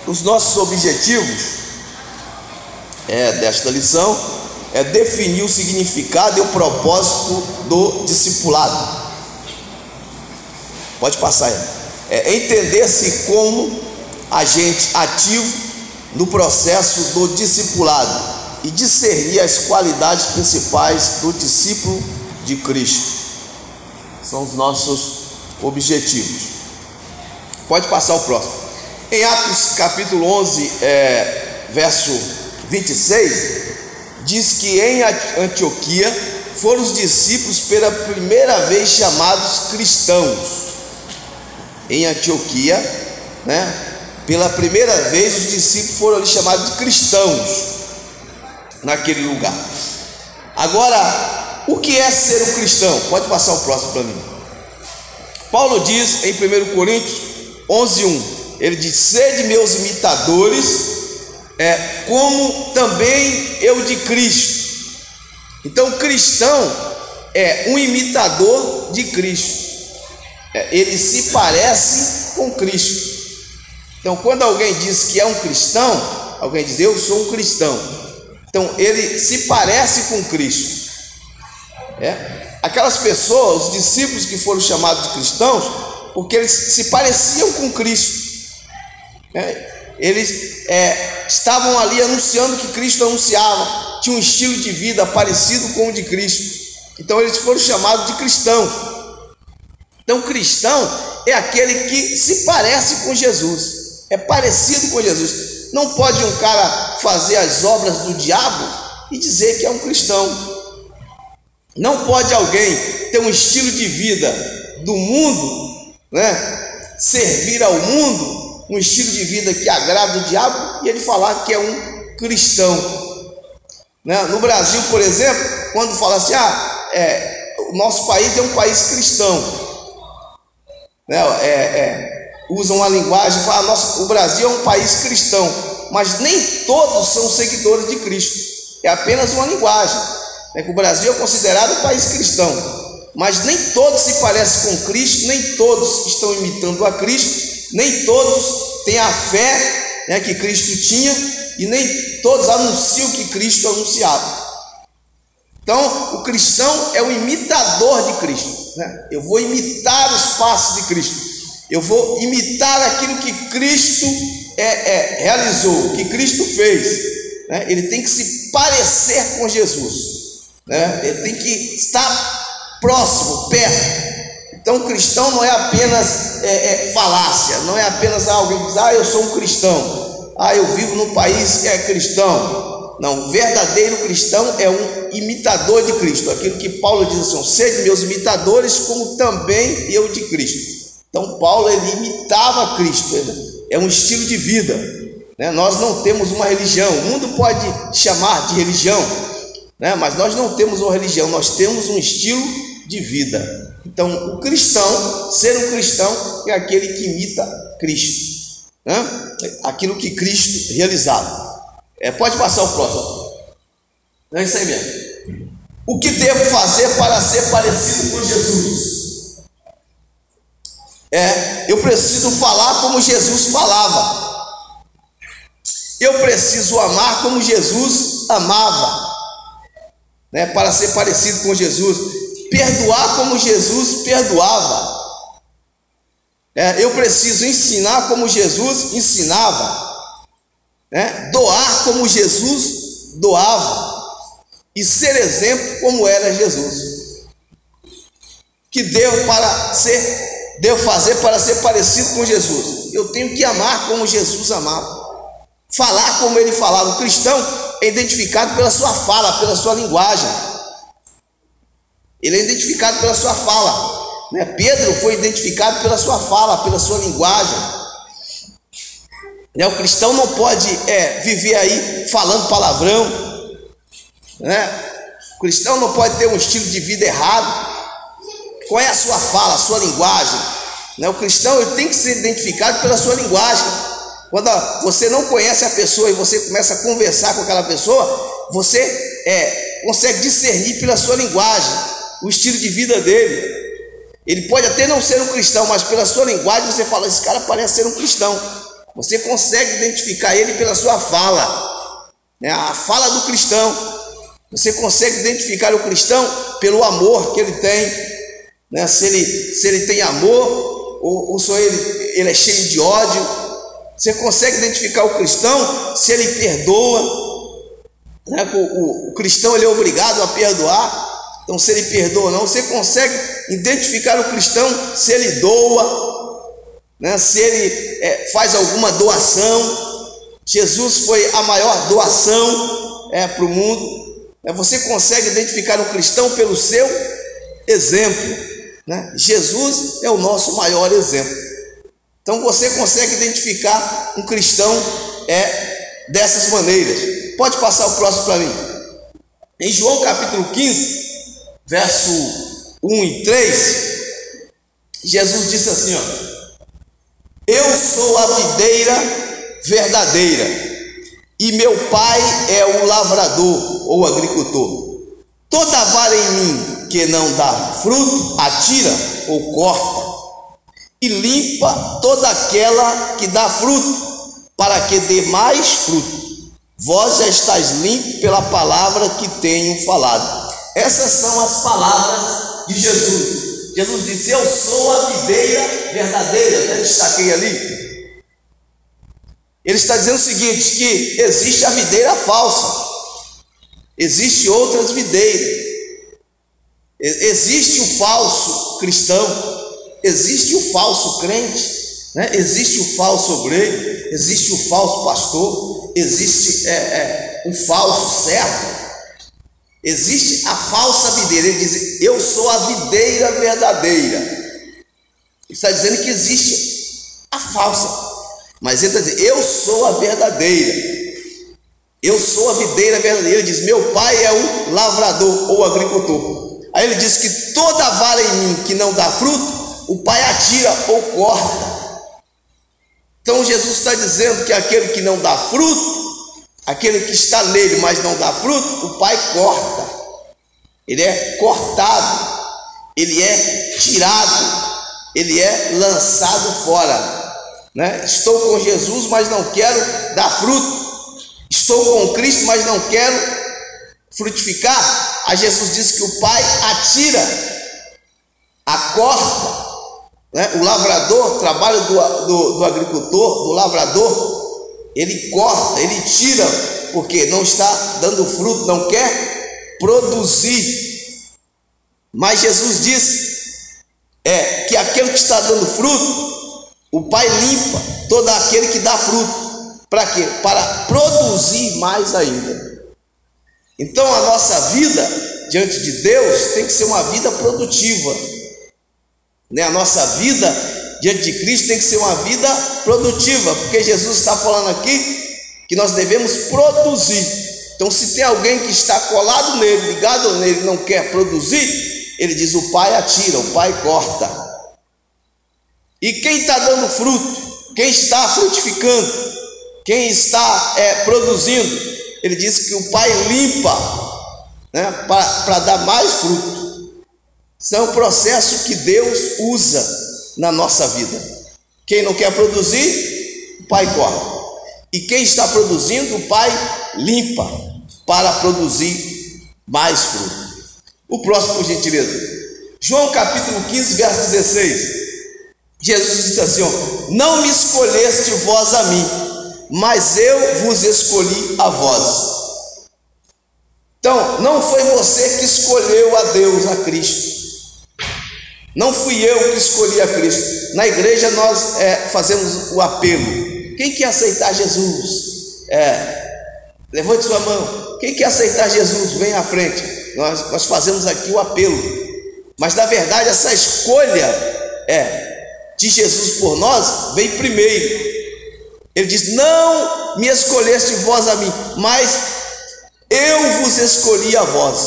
os nossos objetivos desta lição é definir o significado e o propósito do discipulado. Pode passar aí. Entender-se como agente ativo no processo do discipulado e discernir as qualidades principais do discípulo de Cristo. São os nossos objetivos. Pode passar o próximo. Em Atos capítulo 11, verso 26, diz que em Antioquia foram os discípulos pela primeira vez chamados cristãos. Em Antioquia, pela primeira vez os discípulos foram ali chamados de cristãos naquele lugar. Agora, o que é ser um cristão? Pode passar o próximo para mim. Paulo diz em 1 Coríntios 11:1, ele diz: sede meus imitadores, como também eu de Cristo. Então, cristão é um imitador de Cristo. Ele se parece com Cristo. Então, quando alguém diz que é um cristão, alguém diz: eu sou um cristão. Então, ele se parece com Cristo. Aquelas pessoas, os discípulos que foram chamados de cristãos, porque eles se pareciam com Cristo. Eles estavam ali anunciando o que Cristo anunciava, tinham um estilo de vida parecido com o de Cristo. Então, eles foram chamados de cristãos. Então, cristão é aquele que se parece com Jesus, é parecido com Jesus. Não pode um cara fazer as obras do diabo e dizer que é um cristão. Não pode alguém ter um estilo de vida do mundo, servir ao mundo, um estilo de vida que agrada o diabo, e ele falar que é um cristão. No Brasil, por exemplo, quando fala assim, o nosso país é um país cristão, usam uma linguagem, falam, o Brasil é um país cristão, mas nem todos são seguidores de Cristo. É apenas uma linguagem, que o Brasil é considerado um país cristão, mas nem todos se parecem com Cristo, nem todos estão imitando a Cristo, nem todos têm a fé que Cristo tinha, e nem todos anunciam o que Cristo anunciava. Então, o cristão é o imitador de Cristo. Eu vou imitar os passos de Cristo, eu vou imitar aquilo que Cristo realizou, que Cristo fez. Ele tem que se parecer com Jesus, ele tem que estar próximo, perto. Então, o cristão não é apenas falácia, não é apenas alguém que diz: eu sou um cristão, eu vivo num país que é cristão. Não, o verdadeiro cristão é um imitador de Cristo. Aquilo que Paulo diz assim: sede meus imitadores, como também eu de Cristo. Então, Paulo, ele imitava Cristo, é um estilo de vida. Nós não temos uma religião. O mundo pode chamar de religião, mas nós não temos uma religião, nós temos um estilo de vida. Então, o cristão, ser um cristão, é aquele que imita Cristo, aquilo que Cristo realizava. Pode passar o próximo. É isso aí mesmo. O que devo fazer para ser parecido com Jesus? Eu preciso falar como Jesus falava. Eu preciso amar como Jesus amava, para ser parecido com Jesus. Perdoar como Jesus perdoava. Eu preciso ensinar como Jesus ensinava. Doar como Jesus doava, e ser exemplo como era Jesus. Que devo fazer para ser parecido com Jesus? Eu tenho que amar como Jesus amava, falar como ele falava. O cristão é identificado pela sua fala, pela sua linguagem. Ele é identificado pela sua fala, Pedro foi identificado pela sua fala, pela sua linguagem. O cristão não pode viver aí falando palavrão, O cristão não pode ter um estilo de vida errado. Qual é a sua fala, a sua linguagem? O cristão, ele tem que ser identificado pela sua linguagem. Quando você não conhece a pessoa e você começa a conversar com aquela pessoa, você consegue discernir pela sua linguagem o estilo de vida dele. Ele pode até não ser um cristão, mas pela sua linguagem você fala: esse cara parece ser um cristão. Você consegue identificar ele pela sua fala, né? A fala do cristão. Você consegue identificar o cristão pelo amor que ele tem, né? Se ele tem amor ou só ele é cheio de ódio. Você consegue identificar o cristão se ele perdoa, né? O cristão ele é obrigado a perdoar. Então, se ele perdoa ou não, você consegue identificar o cristão se ele doa, né? Se ele faz alguma doação. Jesus foi a maior doação para o mundo. Você consegue identificar um cristão pelo seu exemplo, né? Jesus é o nosso maior exemplo. Então você consegue identificar um cristão dessas maneiras. Pode passar o próximo para mim. Em João capítulo 15, verso 1 e 3, Jesus disse assim, eu sou a videira verdadeira, e meu pai é o lavrador ou agricultor. Toda vara em mim que não dá fruto, atira ou corta, e limpa toda aquela que dá fruto, para que dê mais fruto. Vós já estáis limpos pela palavra que tenho falado. Essas são as palavras de Jesus. Jesus disse, eu sou a videira verdadeira. Eu destaquei ali. Ele está dizendo o seguinte, que existe a videira falsa, existe outras videiras, existe o falso cristão, existe o falso crente, né? Existe o falso obreiro, existe o falso pastor, existe o falso servo, existe a falsa videira. Ele diz, eu sou a videira verdadeira. Ele está dizendo que existe a falsa, mas ele está dizendo, eu sou a verdadeira, eu sou a videira verdadeira. Ele diz, meu pai é o lavrador ou agricultor. Aí ele diz que toda vara em mim que não dá fruto, o pai atira ou corta. Então Jesus está dizendo que aquele que não dá fruto, aquele que está nele mas não dá fruto, o pai corta. Ele é cortado, ele é tirado, ele é lançado fora. Né? Estou com Jesus, mas não quero dar fruto. Estou com Cristo, mas não quero frutificar. Aí Jesus disse que o pai atira, corta. Né? O lavrador, o trabalho do agricultor, do lavrador, ele corta, ele tira, porque não está dando fruto, não quer produzir. Mas Jesus disse que aquele que está dando fruto, o pai limpa todo aquele que dá fruto. Para quê? Para produzir mais ainda. Então a nossa vida diante de Deus tem que ser uma vida produtiva, né? A nossa vida diante de Cristo tem que ser uma vida produtiva, porque Jesus está falando aqui que nós devemos produzir. Então, se tem alguém que está colado nele, ligado nele, não quer produzir, ele diz, o pai atira, o pai corta. E quem está dando fruto, quem está frutificando, quem está produzindo, ele diz que o pai limpa, né, para dar mais fruto. Isso é um processo que Deus usa na nossa vida. Quem não quer produzir, o pai corta. E quem está produzindo, o pai limpa para produzir mais fruto. O próximo, por gentileza. João capítulo 15, verso 16. Jesus disse assim, não me escolheste vós a mim, mas eu vos escolhi a vós. Então, não foi você que escolheu a Deus, a Cristo. Não fui eu que escolhi a Cristo. Na igreja nós fazemos o apelo. Quem quer aceitar Jesus? Levante sua mão. Quem quer aceitar Jesus? Vem à frente. Nós fazemos aqui o apelo. Mas na verdade essa escolha de Jesus por nós vem primeiro. Ele diz, não me escolheste vós a mim, mas eu vos escolhi a vós.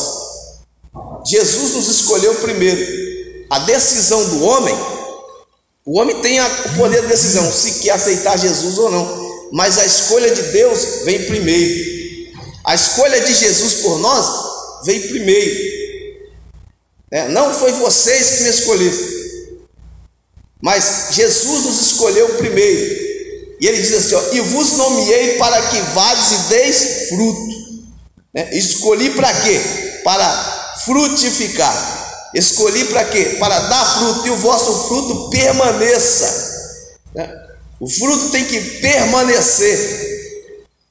Jesus nos escolheu primeiro. A decisão do homem, o homem tem o poder de decisão, se quer aceitar Jesus ou não, mas a escolha de Deus vem primeiro. A escolha de Jesus por nós vem primeiro. Não foi vocês que me escolheram, mas Jesus nos escolheu primeiro. E ele diz assim, ó, e vos nomeei para que vades e deis fruto. Escolhi para quê? Para frutificar. Escolhi para quê? Para dar fruto, e o vosso fruto permaneça. O fruto tem que permanecer.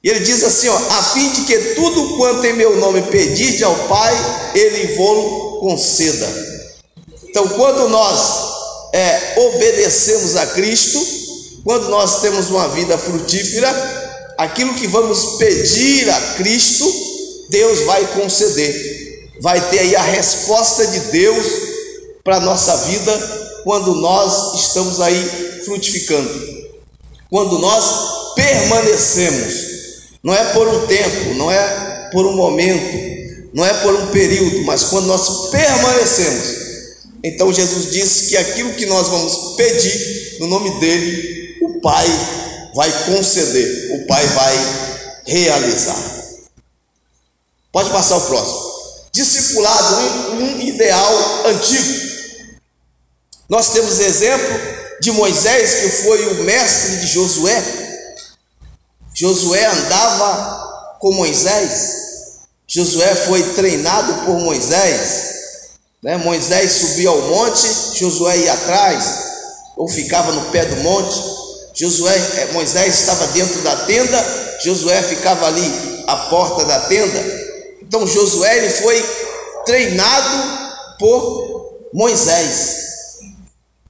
E ele diz assim, ó, a fim de que tudo quanto em meu nome pedide ao Pai, Ele vos conceda. Então, quando nós obedecemos a Cristo, quando nós temos uma vida frutífera, aquilo que vamos pedir a Cristo, Deus vai conceder. Vai ter aí a resposta de Deus para a nossa vida, quando nós estamos aí frutificando, quando nós permanecemos. Não é por um tempo, não é por um momento, não é por um período, mas quando nós permanecemos. Então Jesus disse que aquilo que nós vamos pedir no nome dele, o Pai vai conceder, o Pai vai realizar. Pode passar o próximo. Discipulado, um ideal antigo. Nós temos exemplo de Moisés, que foi o mestre de Josué. Josué andava com Moisés. Josué foi treinado por Moisés. Moisés subia ao monte, Josué ia atrás, ou ficava no pé do monte. Moisés estava dentro da tenda, Josué ficava ali à porta da tenda. Então Josué ele foi treinado por Moisés.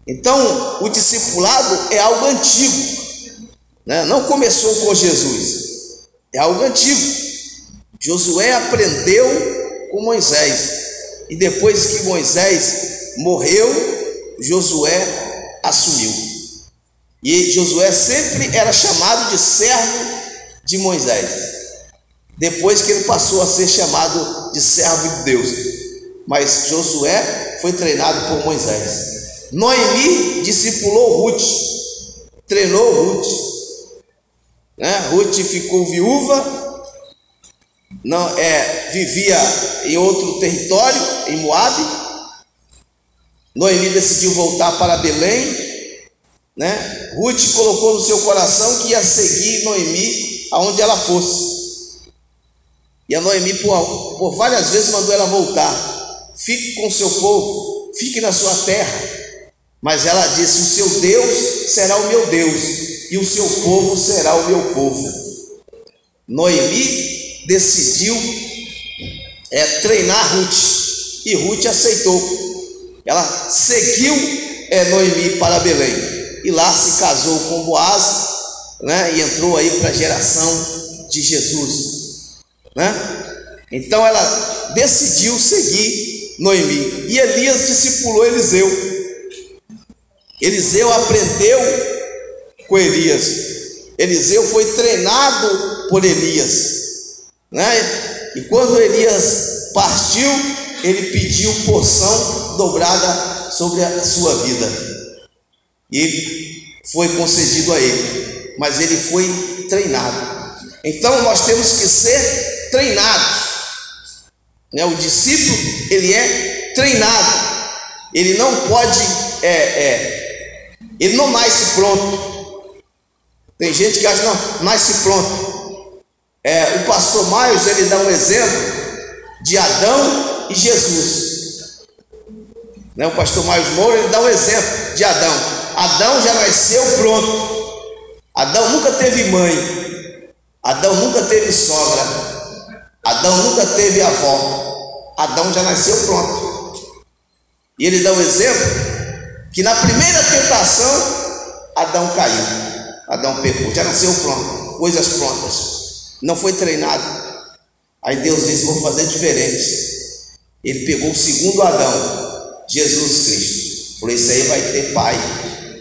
Então o discipulado é algo antigo, não começou com Jesus, é algo antigo. Josué aprendeu com Moisés, e depois que Moisés morreu, Josué assumiu. E Josué sempre era chamado de servo de Moisés, depois que ele passou a ser chamado de servo de Deus. Mas Josué foi treinado por Moisés. Noemi discipulou Ruth, treinou Ruth. Ruth ficou viúva, vivia em outro território, em Moabe. Noemi decidiu voltar para Belém. Ruth colocou no seu coração que ia seguir Noemi aonde ela fosse. E a Noemi por várias vezes mandou ela voltar. Fique com o seu povo, fique na sua terra. Mas ela disse, o seu Deus será o meu Deus, e o seu povo será o meu povo. Noemi decidiu treinar Ruth, e Ruth aceitou. Ela seguiu Noemi para Belém, e lá se casou com Boaz, e entrou aí para a geração de Jesus. Então ela decidiu seguir Noemi, e Elias discipulou Eliseu. Eliseu aprendeu com Elias. Eliseu foi treinado por Elias, e quando Elias partiu, ele pediu porção dobrada sobre a sua vida, e foi concedido a ele, mas ele foi treinado. Então nós temos que ser treinados, o discípulo ele é treinado, ele não pode ele não nasce pronto. Tem gente que acha, não, nasce pronto. O pastor Miles, ele dá um exemplo de Adão e Jesus. O pastor Miles Moura, ele dá um exemplo de Adão. Adão já nasceu pronto. Adão nunca teve mãe. Adão nunca teve sogra. Adão nunca teve avó. Adão já nasceu pronto. E ele dá um exemplo que na primeira tentação, Adão caiu, Adão pecou, já nasceu pronto, coisas prontas, não foi treinado. Aí Deus disse, vou fazer diferente. Ele pegou o segundo Adão, Jesus Cristo. Por isso aí vai ter pai,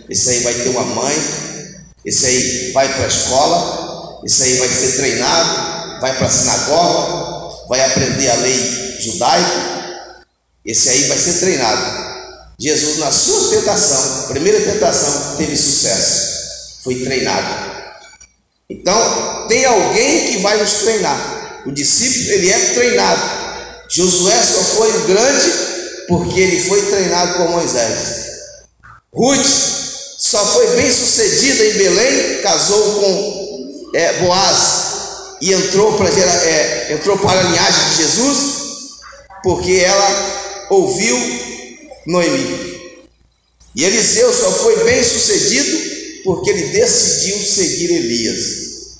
esse aí vai ter uma mãe, esse aí vai para a escola, esse aí vai ser treinado, vai para a sinagoga, vai aprender a lei judaica, esse aí vai ser treinado. Jesus, na sua tentação, primeira tentação, teve sucesso, foi treinado. Então tem alguém que vai nos treinar. O discípulo ele é treinado. Josué só foi o grande porque ele foi treinado por Moisés. Ruth só foi bem sucedida em Belém, casou com Boaz e entrou para a linhagem de Jesus, porque ela ouviu Noemi. E Eliseu só foi bem sucedido porque ele decidiu seguir Elias.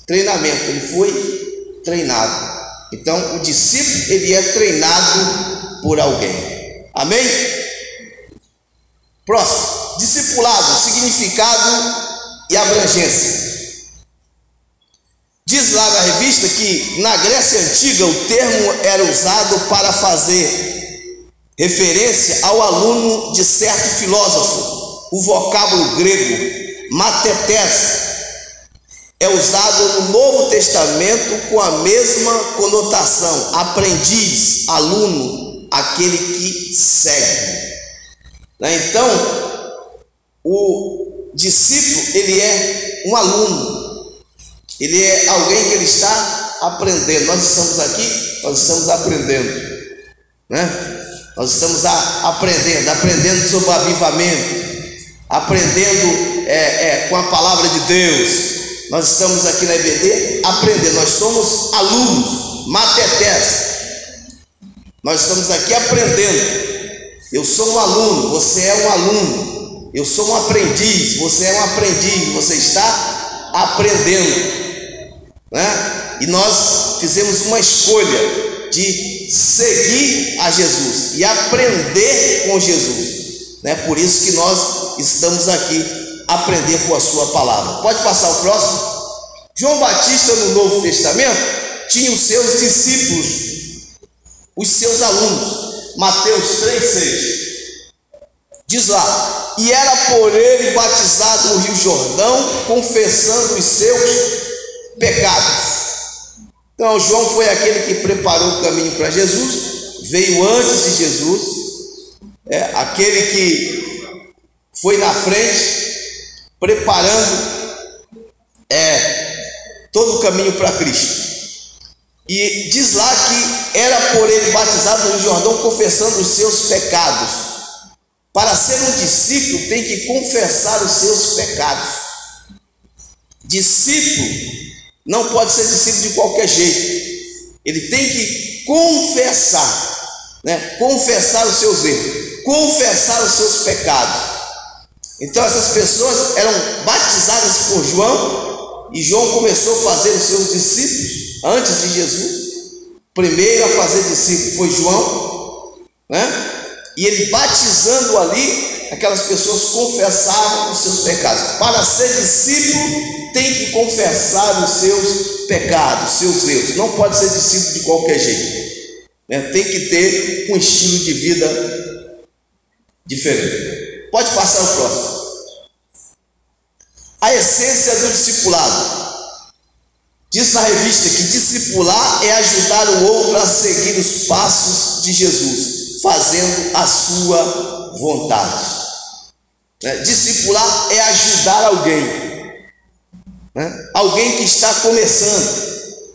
Treinamento, ele foi treinado. Então o discípulo, ele é treinado por alguém. Amém? Próximo, discipulado, significado e abrangência. Diz lá na revista que na Grécia Antiga o termo era usado para fazer referência ao aluno de certo filósofo. O vocábulo grego matetes é usado no Novo Testamento com a mesma conotação: aprendiz, aluno, aquele que segue. Então, o discípulo, ele é um aluno, ele é alguém que ele está aprendendo. Nós estamos aqui, nós estamos aprendendo, né? Nós estamos aprendendo sobre o avivamento, aprendendo com a palavra de Deus. Nós estamos aqui na EBD aprendendo, nós somos alunos, matetes. Nós estamos aqui aprendendo. Eu sou um aluno, você é um aluno. Eu sou um aprendiz, você é um aprendiz. Você está aprendendo, né? E nós fizemos uma escolha de seguir a Jesus e aprender com Jesus, né? Por isso que nós estamos aqui, aprender com a sua palavra. Pode passar o próximo. João Batista no Novo Testamento tinha os seus discípulos, os seus alunos. Mateus 3,6 diz lá: e era por ele batizado no Rio Jordão, confessando os seus pecados. Então João foi aquele que preparou o caminho para Jesus, veio antes de Jesus, aquele que foi na frente, preparando todo o caminho para Cristo. E diz lá que era por ele batizado no Rio Jordão, confessando os seus pecados. Para ser um discípulo tem que confessar os seus pecados. Discípulo não pode ser discípulo de qualquer jeito. Ele tem que confessar, né? Confessar os seus erros, confessar os seus pecados. Então essas pessoas eram batizadas por João, e João começou a fazer os seus discípulos antes de Jesus. Primeiro a fazer discípulo foi João, né? E ele batizando ali, aquelas pessoas confessavam os seus pecados. Para ser discípulo tem que confessar os seus pecados, seus erros. Não pode ser discípulo de qualquer jeito, né? Tem que ter um estilo de vida diferente. Pode passar o próximo. A essência do discipulado. Diz na revista que discipular é ajudar o outro a seguir os passos de Jesus, fazendo a sua vontade. Discipular é ajudar alguém, né? Alguém que está começando,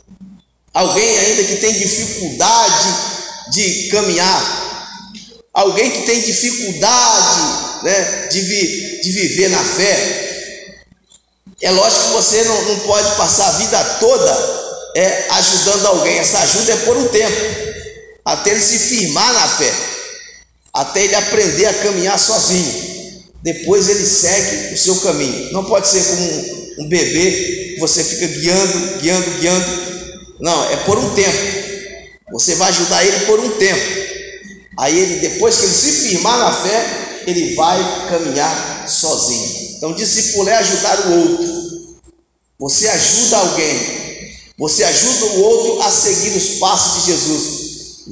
alguém ainda que tem dificuldade de caminhar, alguém que tem dificuldade, né, de viver na fé. É lógico que você não pode passar a vida toda ajudando alguém. Essa ajuda é por um tempo, até ele se firmar na fé, até ele aprender a caminhar sozinho. Depois ele segue o seu caminho. Não pode ser como um bebê que você fica guiando. Não, é por um tempo. Você vai ajudar ele por um tempo. Aí ele, depois que ele se firmar na fé, ele vai caminhar sozinho. Então discipular é ajudar o outro. Você ajuda alguém, você ajuda o outro a seguir os passos de Jesus.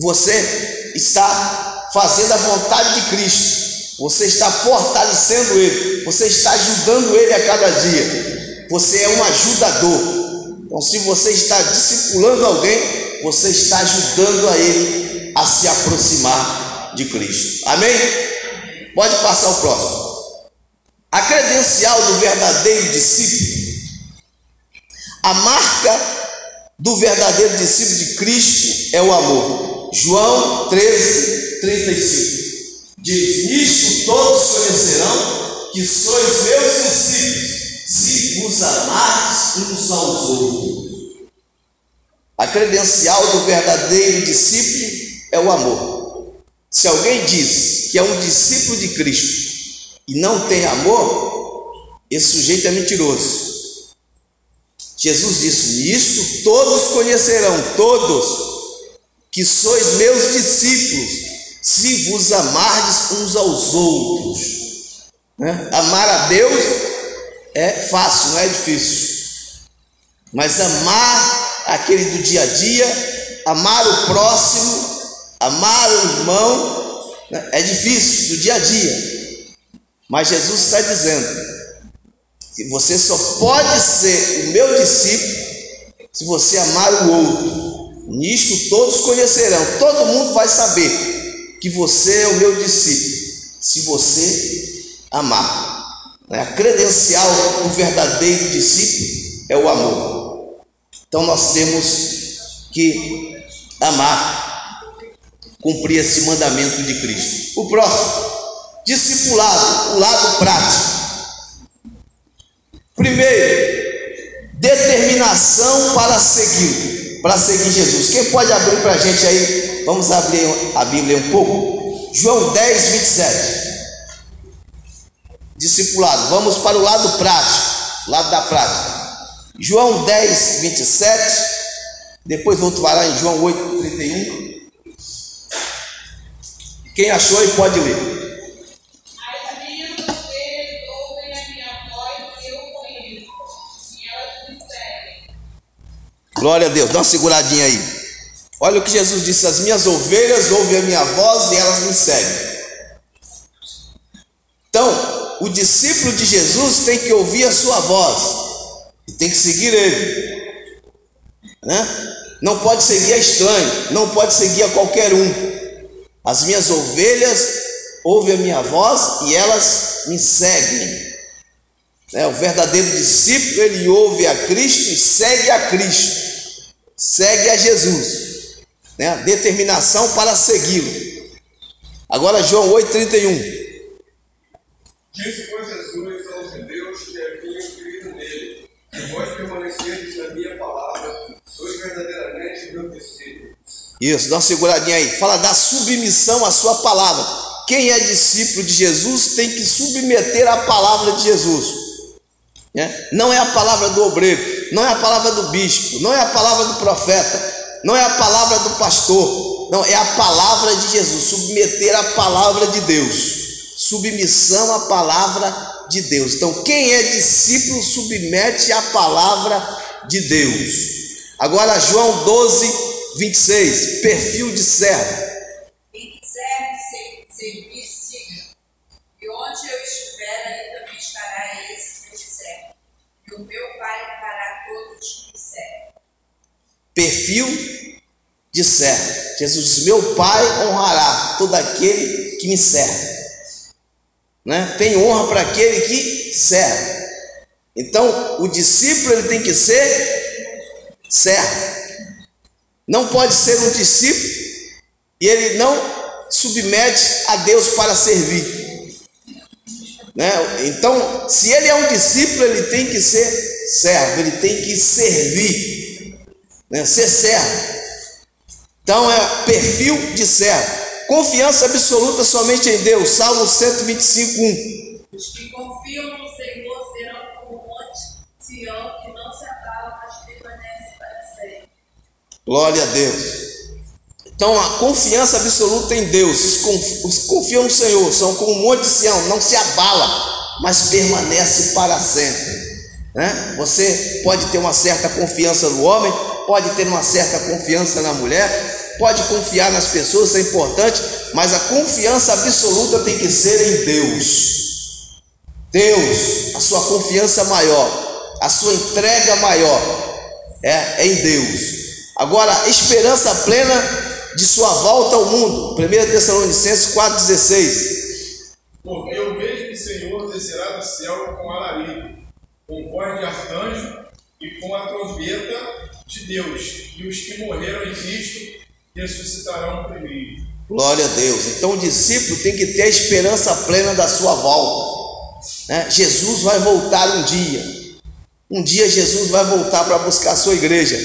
Você está fazendo a vontade de Cristo, você está fortalecendo ele, você está ajudando ele a cada dia. Você é um ajudador. Então se você está discipulando alguém, você está ajudando a ele a se aproximar de Cristo. Amém? Pode passar o próximo. A credencial do verdadeiro discípulo. A marca do verdadeiro discípulo de Cristo é o amor. João 13:35 diz: nisto todos conhecerão que sois meus discípulos, se vos amardes uns aos outros. A credencial do verdadeiro discípulo é o amor. Se alguém diz que é um discípulo de Cristo e não tem amor, esse sujeito é mentiroso. Jesus disse: nisto todos conhecerão, todos, que sois meus discípulos, se vos amardes uns aos outros. Amar a Deus é fácil, não é difícil. Mas amar aquele do dia a dia, amar o próximo, amar o irmão, é difícil, do dia a dia. Mas Jesus está dizendo que você só pode ser o meu discípulo se você amar o outro. Nisto todos conhecerão, todo mundo vai saber que você é o meu discípulo, se você amar. A credencial do verdadeiro discípulo é o amor. Então nós temos que amar, cumprir esse mandamento de Cristo. O próximo, discipulado, o lado prático. Primeiro, determinação para seguir Jesus. Quem pode abrir para a gente aí? Vamos abrir a Bíblia um pouco. João 10, 27. Discipulado, vamos para o lado prático, lado da prática. João 10, 27. Depois vou parar em João 8, 31. Quem achou aí pode ler. Glória a Deus, dá uma seguradinha aí. Olha o que Jesus disse: as minhas ovelhas ouvem a minha voz e elas me seguem. Então, o discípulo de Jesus tem que ouvir a sua voz e tem que seguir ele, Não pode seguir a estranho, não pode seguir a qualquer um. As minhas ovelhas ouvem a minha voz e elas me seguem. O verdadeiro discípulo, ele ouve a Cristo e segue a Cristo, segue a Jesus, determinação para segui-lo. Agora João 8,31. Disse, pois, Jesus aos judeus que haviam crido nele: se vós permanecerdes na minha palavra, sois verdadeiramente meus discípulos. Isso, dá uma seguradinha aí. Fala da submissão à sua palavra. Quem é discípulo de Jesus tem que submeter a palavra de Jesus. Não é a palavra do obreiro, não é a palavra do bispo, não é a palavra do profeta, não é a palavra do pastor, não, é a palavra de Jesus. Submeter a palavra de Deus. Submissão à palavra de Deus. Então, quem é discípulo submete a palavra de Deus. Agora, João 12, 26. Perfil de servo. Quem quiser servir, siga. E onde eu estiver, ali também estará esse meu servo. E o meu Pai fará todos que me servem. Perfil de servo. Jesus diz: meu Pai honrará todo aquele que me serve. Tem honra para aquele que serve. Então, o discípulo, ele tem que ser servo. Não pode ser um discípulo e ele não submete a Deus para servir. Então, se ele é um discípulo, ele tem que ser servo, ele tem que servir, ser servo. Então, é perfil de servo. Confiança absoluta somente em Deus. Salmo 125, 1. Os que confiam no Senhor serão como o monte Sião, que não se abala, mas permanece para sempre. Glória a Deus. Então, a confiança absoluta em Deus. Os que confiam no Senhor são como o monte Sião, não se abala, mas permanece para sempre. Você pode ter uma certa confiança no homem, pode ter uma certa confiança na mulher, pode confiar nas pessoas, isso é importante, mas a confiança absoluta tem que ser em Deus. Deus, a sua confiança maior, a sua entrega maior é em Deus. Agora, esperança plena de sua volta ao mundo. 1 Tessalonicenses 4,16. Porque o mesmo Senhor descerá do céu com alarido, com voz de arcanjo e com a trombeta de Deus, e os que morreram em Cristo ressuscitarão primeiro. Glória a Deus. Então o discípulo tem que ter a esperança plena da sua volta. né? Jesus vai voltar um dia. Um dia Jesus vai voltar para buscar a sua igreja.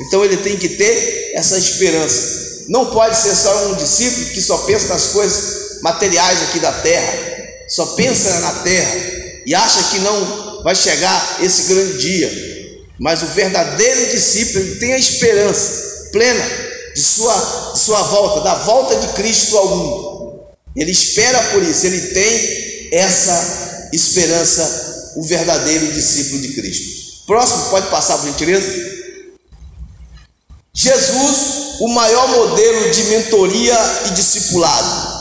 Então ele tem que ter essa esperança. Não pode ser só um discípulo que só pensa nas coisas materiais aqui da terra, só pensa na terra e acha que não vai chegar esse grande dia. Mas o verdadeiro discípulo, ele tem a esperança plena de sua volta, da volta de Cristo ao mundo. Ele espera por isso, ele tem essa esperança, o verdadeiro discípulo de Cristo. Próximo, pode passar, por gentileza. Jesus, o maior modelo de mentoria e discipulado.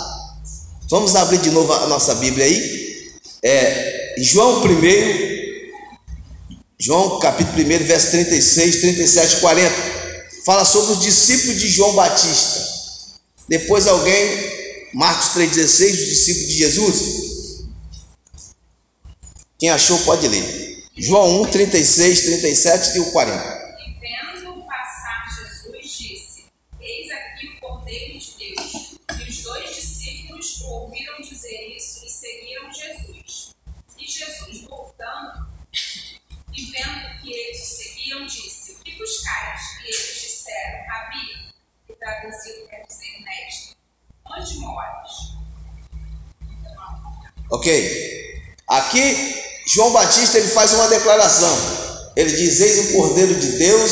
Vamos abrir de novo a nossa Bíblia aí. João capítulo 1, verso 36, 37 e 40. Fala sobre os discípulos de João Batista. Depois Marcos 3,16, os discípulos de Jesus. Quem achou pode ler. João 1, 36, 37 e o 40. Ouviram dizer isso e seguiram Jesus. E Jesus, voltando e vendo que eles o seguiam, disse: "O que buscais?" E eles disseram: "Rabi", que traduzido quer dizer mestre, "onde moras?" Ok. Aqui João Batista ele faz uma declaração. Ele diz: "Eis o Cordeiro de Deus